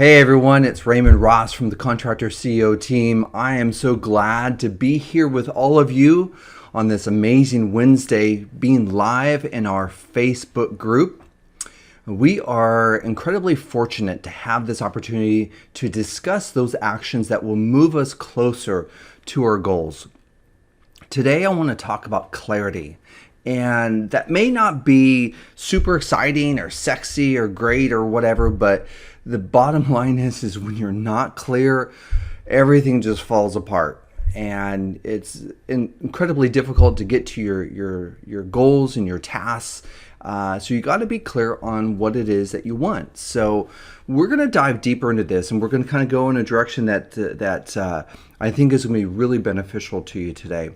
Hey everyone, it's Raymond Ross from the Contractors CEO team. I am so glad to be here with all of you on this amazing Wednesday, being live in our Facebook group. We are incredibly fortunate to have this opportunity to discuss those actions that will move us closer to our goals. Today I want to talk about clarity. And that may not be super exciting or sexy or great or whatever, but the bottom line is when you're not clear, everything just falls apart. And it's incredibly difficult to get to your goals and your tasks. So you got to be clear on what it is that you want. So we're going to dive deeper into this, and we're going to kind of go in a direction that I think is going to be really beneficial to you today.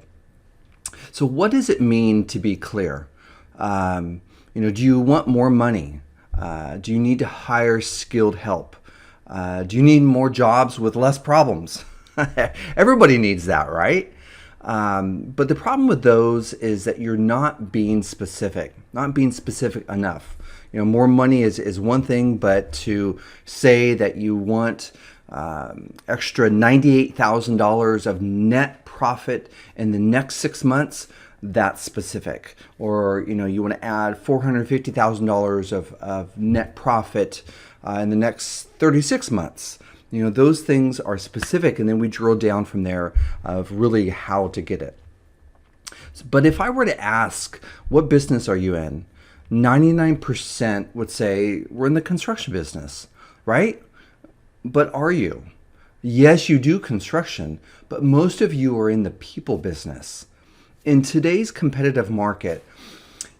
So what does it mean to be clear? Do you want more money? Do you need to hire skilled help? Do you need more jobs with less problems? Everybody needs that, right? But the problem with those is that you're not being specific enough. More money is one thing, but to say that you want extra $98,000 of net profit in the next 6 months, that's specific. Or you want to add $450,000 of net profit in the next 36 months. Those things are specific, and then we drill down from there of really how to get it. But if I were to ask, what business are you in? 99% would say we're in the construction business, right? But are you? Yes, you do construction, but most of you are in the people business. In today's competitive market,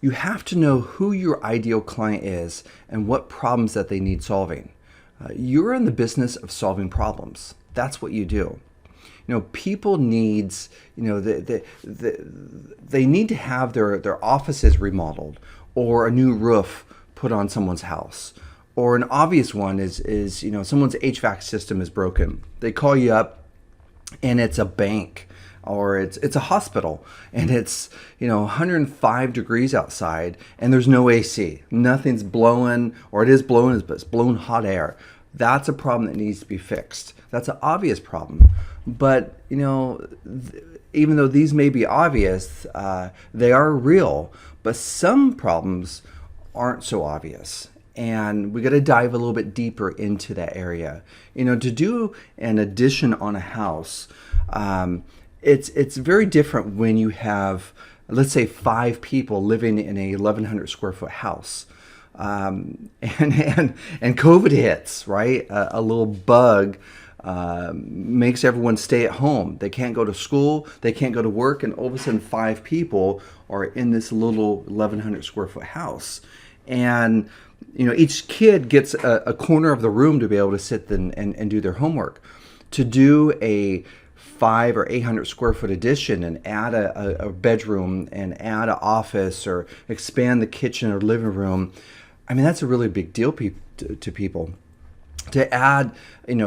you have to know who your ideal client is and what problems that they need solving. You're in the business of solving problems. That's what you do. People needs, they need to have their offices remodeled, or a new roof put on someone's house. Or an obvious one is someone's HVAC system is broken. They call you up, and it's a bank, or it's a hospital, and it's 105 degrees outside, and there's no AC. Nothing's blowing, or it is blowing, but it's blowing hot air. That's a problem that needs to be fixed. That's an obvious problem. But even though these may be obvious, they are real. But some problems aren't so obvious. And we got to dive a little bit deeper into that area. To do an addition on a house, it's very different when you have, let's say, 5 people living in a 1,100 square foot house, and COVID hits, right? A little bug makes everyone stay at home. They can't go to school, they can't go to work, and all of a sudden 5 people are in this little 1,100 square foot house, and each kid gets a corner of the room to be able to sit and do their homework. To do a 500 or 800 square foot addition and add a bedroom and add an office or expand the kitchen or living room, that's a really big deal to people. To add,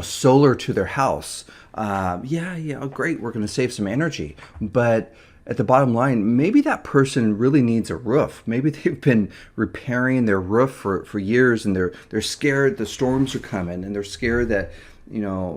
solar to their house, great, we're going to save some energy, but at the bottom line, maybe that person really needs a roof. Maybe they've been repairing their roof for years, and they're scared the storms are coming, and they're scared that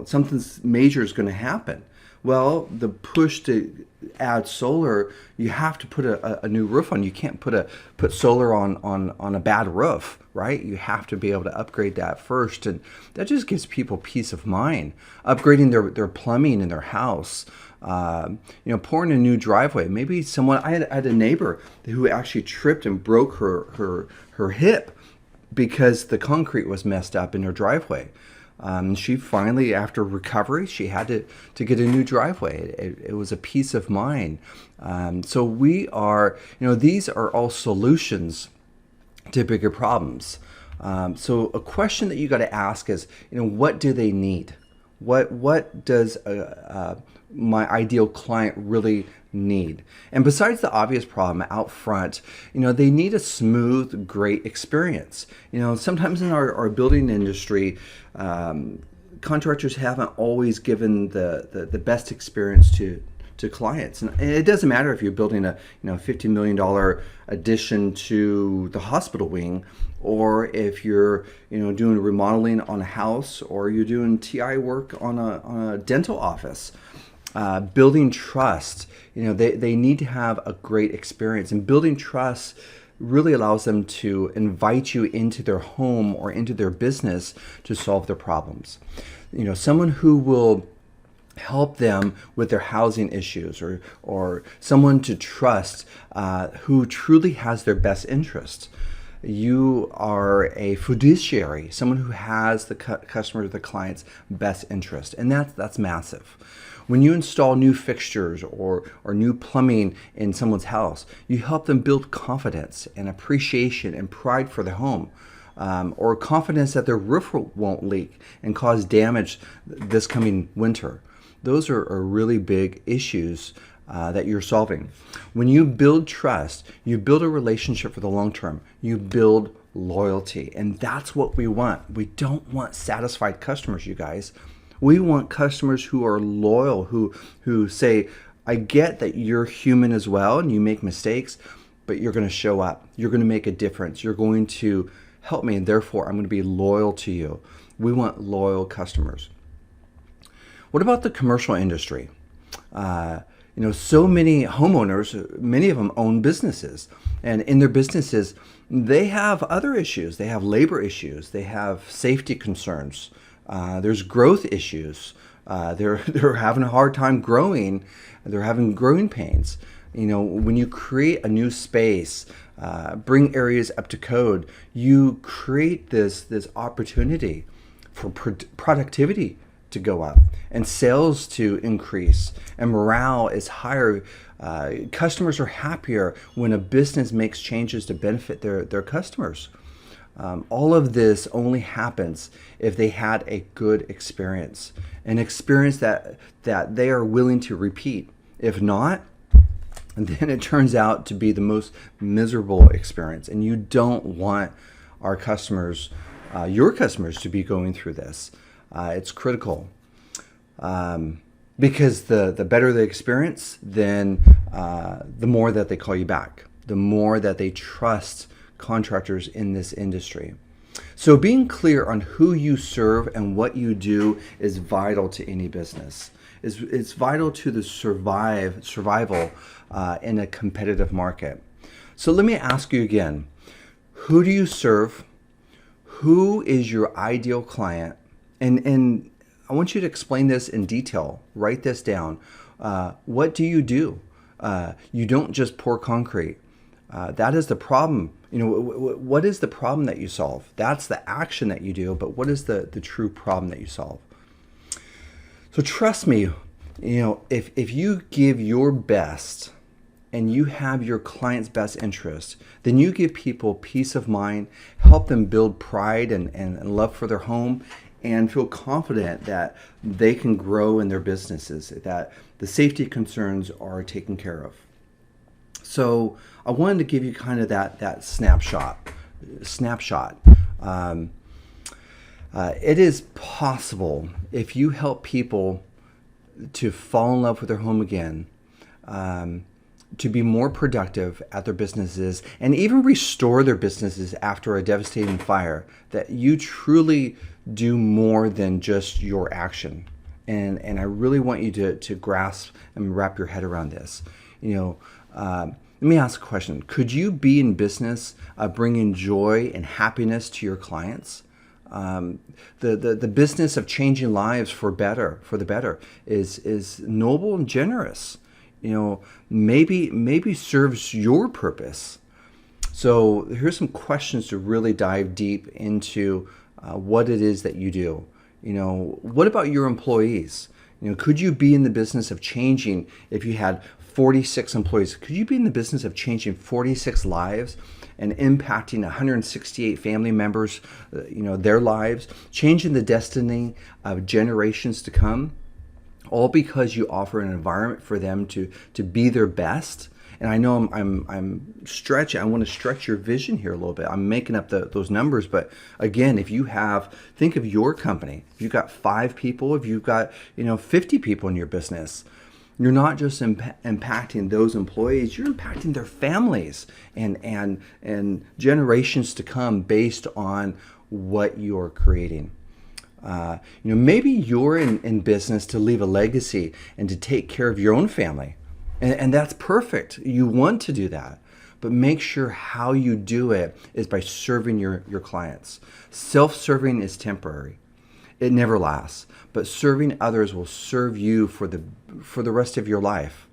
something major is going to happen. Well, the push to add solar, you have to put a new roof on. You can't put solar on a bad roof, right? You have to be able to upgrade that first, and that just gives people peace of mind. Upgrading their plumbing in their house. Pouring a new driveway. Maybe I had a neighbor who actually tripped and broke her hip because the concrete was messed up in her driveway. She finally, after recovery, she had to get a new driveway. It was a peace of mind. So we are, these are all solutions to bigger problems. So a question that you got to ask is, what do they need? What does my ideal client really need? And besides the obvious problem out front, they need a smooth, great experience. Sometimes in our building industry, contractors haven't always given the best experience to to clients. And it doesn't matter if you're building a $50 million addition to the hospital wing, or if you're doing remodeling on a house, or you're doing TI work on a dental office. Building trust, they need to have a great experience, and building trust really allows them to invite you into their home or into their business to solve their problems. Someone who will help them with their housing issues, or someone to trust who truly has their best interest. You are a fiduciary, someone who has the customer, the client's best interest, and that's massive. When you install new fixtures or new plumbing in someone's house, you help them build confidence and appreciation and pride for the home, or confidence that their roof won't leak and cause damage this coming winter. Those are really big issues that you're solving. When you build trust, you build a relationship for the long term. You build loyalty, and that's what we want. We don't want satisfied customers, you guys. We want customers who are loyal, who say, I get that you're human as well and you make mistakes, but you're going to show up. You're going to make a difference. You're going to help me, and therefore I'm going to be loyal to you. We want loyal customers. What about the commercial industry? So many homeowners, many of them own businesses, and in their businesses, they have other issues. They have labor issues. They have safety concerns. There's growth issues. They're having a hard time growing. They're having growing pains. When you create a new space, bring areas up to code, you create this opportunity for productivity to go up and sales to increase, and morale is higher. Customers are happier when a business makes changes to benefit their customers. All of this only happens if they had a good experience, an experience that they are willing to repeat. If not, then it turns out to be the most miserable experience, and you don't want our customers, your customers, to be going through this. It's critical, because the better the experience, then the more that they call you back, the more that they trust contractors in this industry. So being clear on who you serve and what you do is vital to any business. It's vital to the survival in a competitive market. So let me ask you again, who do you serve? Who is your ideal client? And I want you to explain this in detail. Write this down. What do you do? You don't just pour concrete. That is the problem. What is the problem that you solve? That's the action that you do, but what is the true problem that you solve? So trust me, if you give your best and you have your client's best interest, then you give people peace of mind, help them build pride and love for their home, and feel confident that they can grow in their businesses, that the safety concerns are taken care of. So I wanted to give you kind of that snapshot. It is possible, if you help people to fall in love with their home again, to be more productive at their businesses, and even restore their businesses after a devastating fire, that you truly do more than just your action. And I really want you to grasp and wrap your head around this. Let me ask a question. Could you be in business bringing joy and happiness to your clients? The business of changing lives for the better is noble and generous. Maybe serves your purpose. So here's some questions to really dive deep into what it is that you do. What about your employees? Could you be in the business of changing, if you had 46 employees, could you be in the business of changing 46 lives and impacting 168 family members, their lives, changing the destiny of generations to come, all because you offer an environment for them to be their best? And I know I'm stretching. I want to stretch your vision here a little bit. I'm making up those numbers, but again, if you think of your company, if you've got 5 people, if you've got 50 people in your business, You're not just impacting those employees, you're impacting their families and generations to come based on what you're creating. Maybe you're in business to leave a legacy and to take care of your own family. And that's perfect. You want to do that. But make sure how you do it is by serving your clients. Self-serving is temporary. It never lasts. But serving others will serve you for the rest of your life.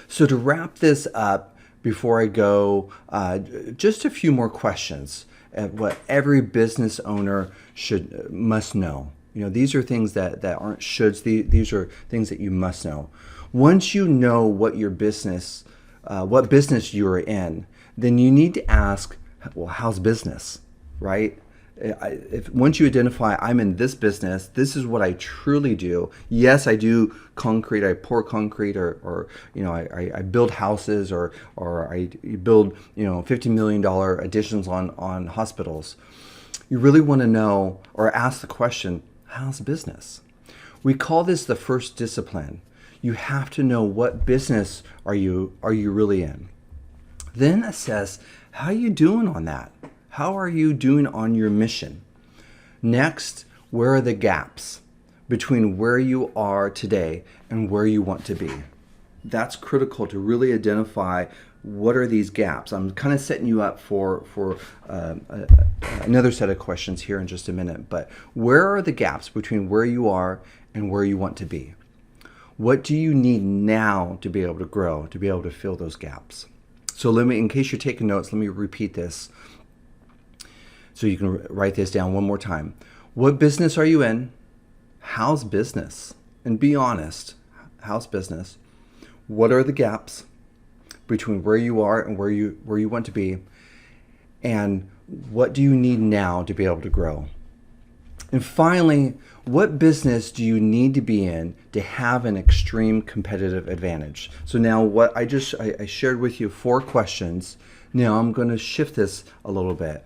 So to wrap this up, before I go, just a few more questions at what every business owner must know. These are things that aren't shoulds. These are things that you must know. Once you know what business you're in, then you need to ask, well, how's business, right? Once you identify, I'm in this business, this is what I truly do. Yes, I do concrete, I pour concrete, or I build houses, or I build $50 million additions on hospitals. You really want to know or ask the question, how's business? We call this the first discipline. You have to know what business are you really in. Then assess how you doing on that. How are you doing on your mission? Next, where are the gaps between where you are today and where you want to be? That's critical to really identify what are these gaps. I'm kind of setting you up for another set of questions here in just a minute, but where are the gaps between where you are and where you want to be? What do you need now to be able to grow, to be able to fill those gaps? So in case you're taking notes, let me repeat this so you can write this down one more time. What business are you in? How's business? And be honest. How's business? What are the gaps between where you are and where you want to be? And what do you need now to be able to grow? And finally, what business do you need to be in to have an extreme competitive advantage? So now what I shared with you 4 questions. Now I'm going to shift this a little bit.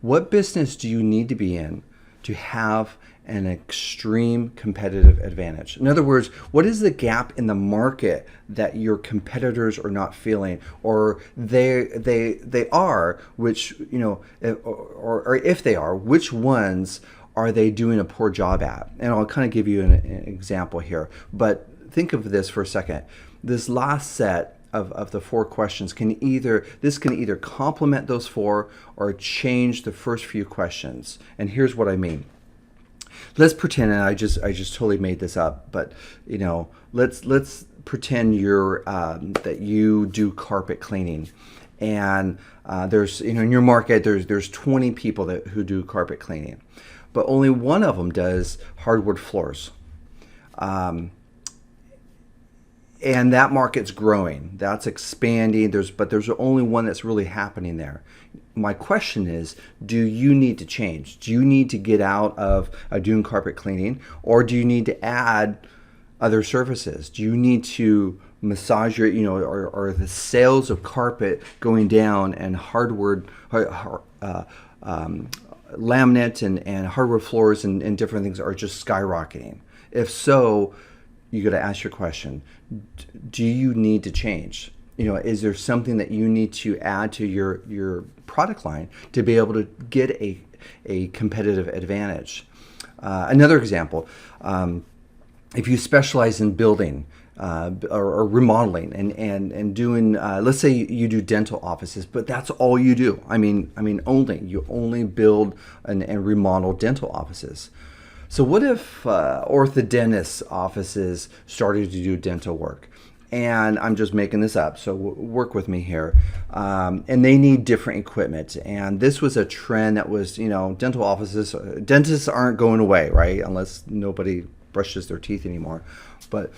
What business do you need to be in to have an extreme competitive advantage? In other words, what is the gap in the market that your competitors are not feeling, or they are, which or if they are, which ones are they doing a poor job at? And I'll kind of give you an example here. But think of this for a second. This last set of the 4 questions can either complement those 4 or change the first few questions. And here's what I mean. Let's pretend, and I just totally made this up, but let's pretend that you do carpet cleaning, and there's in your market there's 20 people who do carpet cleaning, but only one of them does hardwood floors. And that market's growing, that's expanding. But there's only one that's really happening there. My question is, do you need to change? Do you need to get out of doing carpet cleaning, or do you need to add other services? Do you need to massage your, or the sales of carpet going down, and hardwood, laminate and hardwood floors and different things are just skyrocketing? If so, you got to ask your question, do you need to change? Is there something that you need to add to your product line to be able to get a competitive advantage? Another example, if you specialize in building or remodeling and doing, let's say you do dental offices, but that's all you do. You only build and remodel dental offices. So what if orthodontist offices started to do dental work? And I'm just making this up, so work with me here. And they need different equipment. And this was a trend that was, dental offices, dentists aren't going away, right? Unless nobody brushes their teeth anymore. But,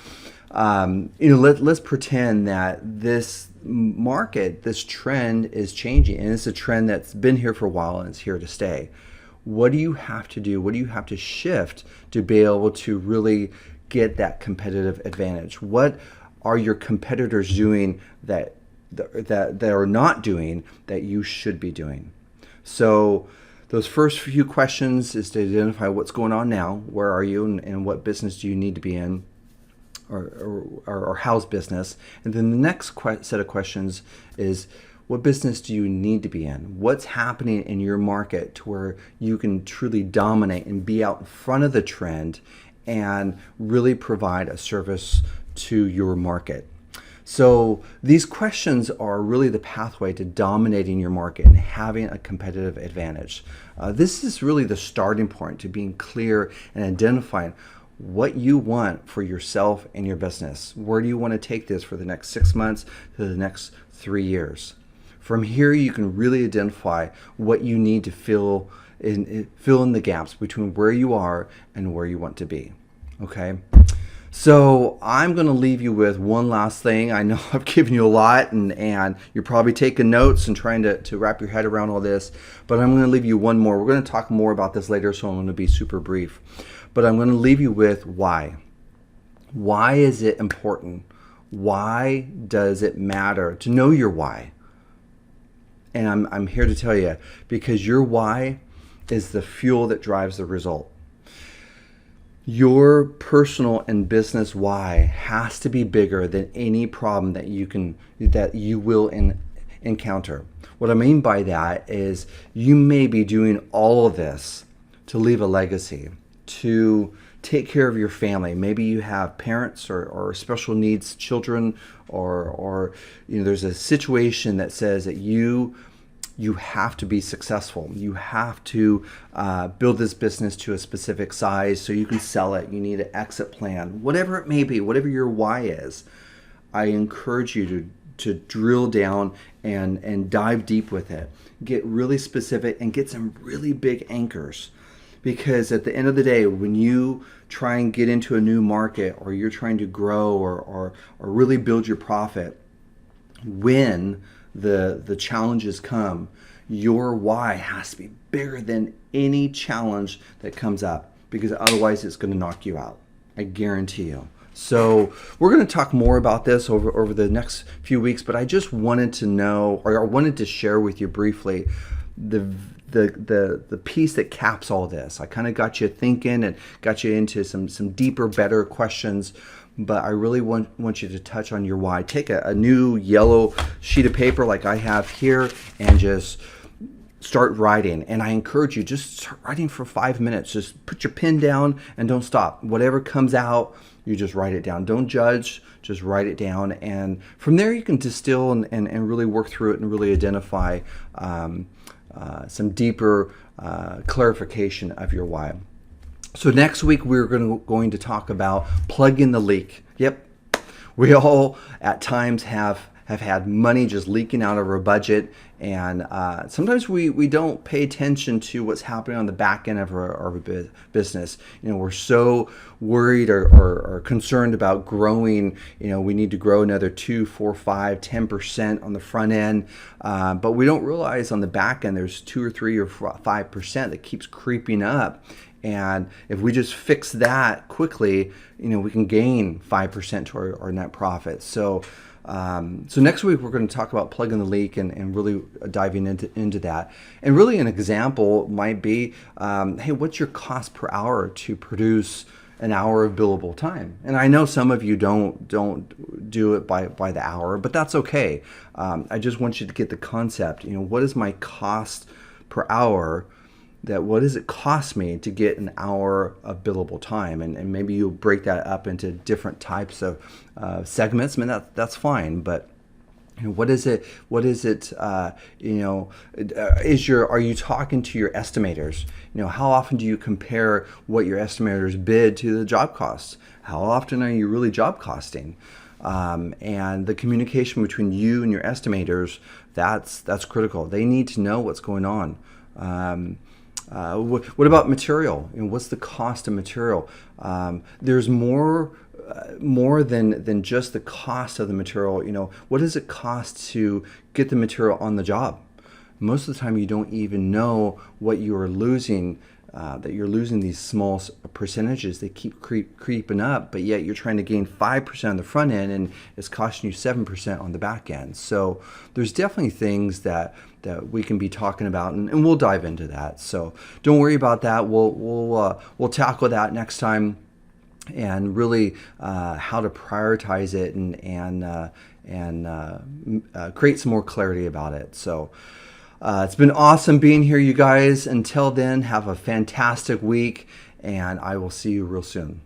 let's pretend that this market, this trend is changing. And it's a trend that's been here for a while and it's here to stay. What do you have to do? What do you have to shift to be able to really get that competitive advantage? What are your competitors doing that are not doing that you should be doing? So those first few questions is to identify what's going on now. Where are you, and what business do you need to be in? or house business. And then the next set of questions is, what business do you need to be in? What's happening in your market to where you can truly dominate and be out in front of the trend and really provide a service to your market? So these questions are really the pathway to dominating your market and having a competitive advantage. This is really the starting point to being clear and identifying what you want for yourself and your business. Where do you want to take this for the next 6 months to the next 3 years? From here, you can really identify what you need to fill in the gaps between where you are and where you want to be. Okay? So I'm going to leave you with one last thing. I know I've given you a lot, and you're probably taking notes and trying to wrap your head around all this, but I'm going to leave you one more. We're going to talk more about this later, so I'm going to be super brief. But I'm going to leave you with why. Why is it important? Why does it matter to know your why? And I'm here to tell you, because your why is the fuel that drives the result. Your personal and business why has to be bigger than any problem that you will encounter. What I mean by that is, you may be doing all of this to leave a legacy, to take care of your family. Maybe you have parents or special needs children, or there's a situation that says that you have to be successful. You have to build this business to a specific size so you can sell it. You need an exit plan. Whatever it may be, whatever your why is, I encourage you to drill down and dive deep with it. Get really specific and get some really big anchors. Because at the end of the day, when you try and get into a new market, or you're trying to grow or really build your profit, when the challenges come, your why has to be bigger than any challenge that comes up, because otherwise it's going to knock you out. I guarantee you. So we're going to talk more about this over the next few weeks, but I just wanted to know, or I wanted to share with you briefly the piece that caps all this. I kind of got you thinking and got you into some deeper, better questions. But I really want you to touch on your why. Take a new yellow sheet of paper like I have here and just start writing. And I encourage you, just start writing for 5 minutes. Just put your pen down and don't stop. Whatever comes out, you just write it down. Don't judge, just write it down. And from there you can distill and really work through it and really identify some deeper clarification of your why. So next week we're going to talk about plugging the leak. Yep, we all at times have had money just leaking out of our budget, and sometimes we don't pay attention to what's happening on the back end of our business. We're so worried or concerned about growing. We need to grow another 2, 4, 5, 10% on the front end, but we don't realize on the back end there's 2 or 3 or 5% that keeps creeping up. And if we just fix that quickly, we can gain 5% to our net profit. So next week we're going to talk about plugging the leak and really diving into that. And really an example might be, hey, what's your cost per hour to produce an hour of billable time? And I know some of you don't do it by the hour, but that's okay. I just want you to get the concept. What is my cost per hour? What does it cost me to get an hour of billable time? And maybe you'll break that up into different types of segments. I mean, that's fine. But what is it? Are you talking to your estimators? How often do you compare what your estimators bid to the job costs? How often are you really job costing? And the communication between you and your estimators, that's critical. They need to know what's going on. What about material? What's the cost of material? There's more than just the cost of the material. What does it cost to get the material on the job? Most of the time you don't even know what you are losing, that you're losing these small percentages. They keep creeping up, but yet you're trying to gain 5% on the front end and it's costing you 7% on the back end. So there's definitely things that we can be talking about, and we'll dive into that. So don't worry about that. We'll tackle that next time. and really how to prioritize it and create some more clarity about it. So it's been awesome being here, you guys. Until then, have a fantastic week, and I will see you real soon.